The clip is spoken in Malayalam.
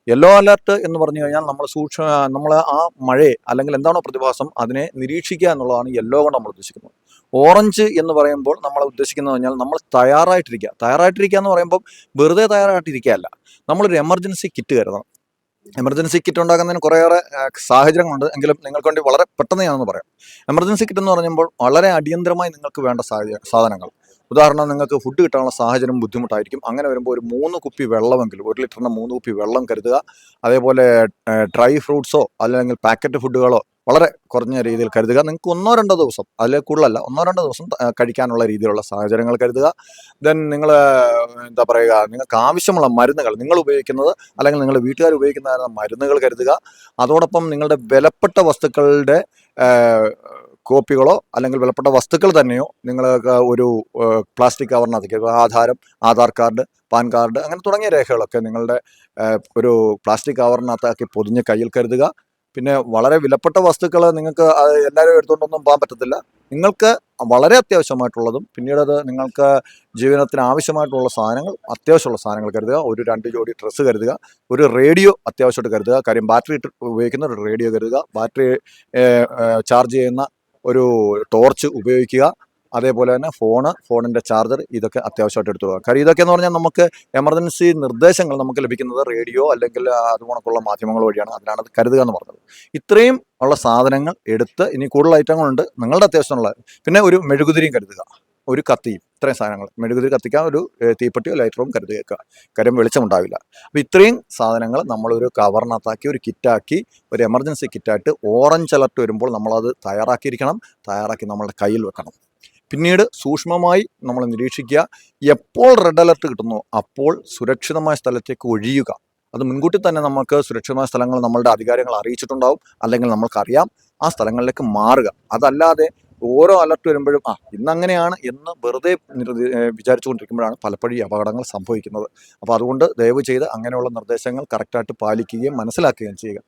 യെല്ലോ അലർട്ട് എന്ന് പറഞ്ഞു കഴിഞ്ഞാൽ നമ്മൾ ആ മഴയെ അല്ലെങ്കിൽ എന്താണോ പ്രതിഭാസം അതിനെ നിരീക്ഷിക്കുക എന്നുള്ളതാണ് യെല്ലോ കൊണ്ട് നമ്മൾ ഉദ്ദേശിക്കുന്നത്. ഓറഞ്ച് എന്ന് പറയുമ്പോൾ നമ്മൾ ഉദ്ദേശിക്കുന്നത് പറഞ്ഞാൽ നമ്മൾ തയ്യാറായിട്ടിരിക്കുക എന്ന് പറയുമ്പോൾ വെറുതെ തയ്യാറായിട്ടിരിക്കുകയല്ല, നമ്മളൊരു എമർജൻസി കിറ്റ് കരുതണം. എമർജൻസി കിറ്റ് ഉണ്ടാക്കുന്നതിന് കുറേയേറെ സാഹചര്യങ്ങളുണ്ട്, എങ്കിലും നിങ്ങൾക്ക് വേണ്ടി വളരെ പെട്ടെന്ന് ഞാനൊന്ന് പറയാം. എമർജൻസി കിറ്റ് എന്ന് പറയുമ്പോൾ വളരെ അടിയന്തരമായി നിങ്ങൾക്ക് വേണ്ട സാധനങ്ങൾ. ഉദാഹരണം, നിങ്ങൾക്ക് ഫുഡ് കിട്ടാനുള്ള സാഹചര്യം ബുദ്ധിമുട്ടായിരിക്കും. അങ്ങനെ വരുമ്പോൾ ഒരു 3 കുപ്പി വെള്ളമെങ്കിലും, 1 ലിറ്ററിന് 3 കുപ്പി വെള്ളം കരുതുക. അതേപോലെ ഡ്രൈ ഫ്രൂട്ട്സോ അല്ലെങ്കിൽ പാക്കറ്റ് ഫുഡുകളോ വളരെ കുറഞ്ഞ രീതിയിൽ കരുതുക. നിങ്ങൾക്ക് 1-2 ദിവസം, അതിൽ കൂടുതലല്ല, 1-2 ദിവസം കഴിക്കാനുള്ള രീതിയിലുള്ള സാഹചര്യങ്ങൾ കരുതുക. ദെൻ നിങ്ങൾ എന്താ പറയുക, നിങ്ങൾക്ക് ആവശ്യമുള്ള മരുന്നുകൾ നിങ്ങൾ ഉപയോഗിക്കുന്നത് അല്ലെങ്കിൽ നിങ്ങളുടെ വീട്ടുകാർ ഉപയോഗിക്കുന്ന മരുന്നുകൾ കരുതുക. അതോടൊപ്പം നിങ്ങളുടെ വിലപ്പെട്ട വസ്തുക്കളുടെ കോപ്പികളോ അല്ലെങ്കിൽ വിലപ്പെട്ട വസ്തുക്കൾ തന്നെയോ നിങ്ങൾക്ക് ഒരു പ്ലാസ്റ്റിക് കവറിനകത്തേക്ക്, ആധാർ കാർഡ്, പാൻ കാർഡ്, അങ്ങനെ തുടങ്ങിയ രേഖകളൊക്കെ നിങ്ങളുടെ ഒരു പ്ലാസ്റ്റിക് കവറിനകത്താക്കി പൊതിഞ്ഞ് കയ്യിൽ കരുതുക. പിന്നെ വളരെ വിലപ്പെട്ട വസ്തുക്കൾ നിങ്ങൾക്ക് എല്ലാവരും എടുത്തുകൊണ്ടൊന്നും പോകാൻ പറ്റത്തില്ല. നിങ്ങൾക്ക് വളരെ അത്യാവശ്യമായിട്ടുള്ളതും പിന്നീട് അത് നിങ്ങൾക്ക് ജീവിതത്തിന് ആവശ്യമായിട്ടുള്ള സാധനങ്ങൾ, അത്യാവശ്യമുള്ള സാധനങ്ങൾ കരുതുക. ഒരു 2 ജോഡി ഡ്രസ്സ് കരുതുക. ഒരു റേഡിയോ അത്യാവശ്യമായിട്ട് കരുതുക. കാര്യം ബാറ്ററി ഇട്ട് ഉപയോഗിക്കുന്ന ഒരു റേഡിയോ കരുതുക. ബാറ്ററി ചാർജ് ചെയ്യുന്ന ഒരു ടോർച്ച് ഉപയോഗിക്കുക. അതേപോലെ തന്നെ ഫോണിൻ്റെ ചാർജർ, ഇതൊക്കെ അത്യാവശ്യമായിട്ട് എടുത്തു പോകാം. കാര്യം ഇതൊക്കെ എന്ന് പറഞ്ഞാൽ നമുക്ക് എമർജൻസി നിർദ്ദേശങ്ങൾ നമുക്ക് ലഭിക്കുന്നത് റേഡിയോ അല്ലെങ്കിൽ അതുകൊണ്ടുള്ള മാധ്യമങ്ങൾ വഴിയാണ്. അതിനാണ് അത് കരുതുക എന്ന് പറഞ്ഞത്. ഇത്രയും ഉള്ള സാധനങ്ങൾ എടുത്ത്, ഇനി കൂടുതൽ ഐറ്റങ്ങളുണ്ട് നിങ്ങളുടെ അത്യാവശ്യമുള്ള, പിന്നെ ഒരു മെഴുകുതിരിയും കരുതുക, ഒരു കത്തിയും, ഇത്രയും സാധനങ്ങൾ. മെഴുകുതിരി കത്തിക്കാൻ ഒരു തീപ്പെട്ടിയോ ലൈറ്ററും കരുതി വെക്കുക, കാര്യം വെളിച്ചമുണ്ടാവില്ല. അപ്പോൾ ഇത്രയും സാധനങ്ങൾ നമ്മളൊരു കവറിനകത്താക്കി ഒരു കിറ്റാക്കി, ഒരു എമർജൻസി കിറ്റായിട്ട് ഓറഞ്ച് അലർട്ട് വരുമ്പോൾ നമ്മളത് തയ്യാറാക്കി നമ്മളുടെ കയ്യിൽ വെക്കണം. പിന്നീട് സൂക്ഷ്മമായി നമ്മൾ നിരീക്ഷിക്കുക. എപ്പോൾ റെഡ് അലർട്ട് കിട്ടുന്നു അപ്പോൾ സുരക്ഷിതമായ സ്ഥലത്തേക്ക് ഒഴിയുക. അത് മുൻകൂട്ടി തന്നെ നമുക്ക് സുരക്ഷിതമായ സ്ഥലങ്ങൾ നമ്മളുടെ അധികാരികൾ അറിയിച്ചിട്ടുണ്ടാവും, അല്ലെങ്കിൽ നമ്മൾക്കറിയാം. ആ സ്ഥലങ്ങളിലേക്ക് മാറുക. അതല്ലാതെ ഓരോ അലർട്ട് വരുമ്പോഴും ഇന്നങ്ങനെയാണ് എന്ന് വെറുതെ വിചാരിച്ചുകൊണ്ടിരിക്കുമ്പോഴാണ് പലപ്പോഴും ഈ അപകടങ്ങൾ സംഭവിക്കുന്നത്. അപ്പോൾ അതുകൊണ്ട് ദയവ് ചെയ്ത് അങ്ങനെയുള്ള നിർദ്ദേശങ്ങൾ കറക്റ്റായിട്ട് പാലിക്കുകയും മനസ്സിലാക്കുകയും ചെയ്യുക.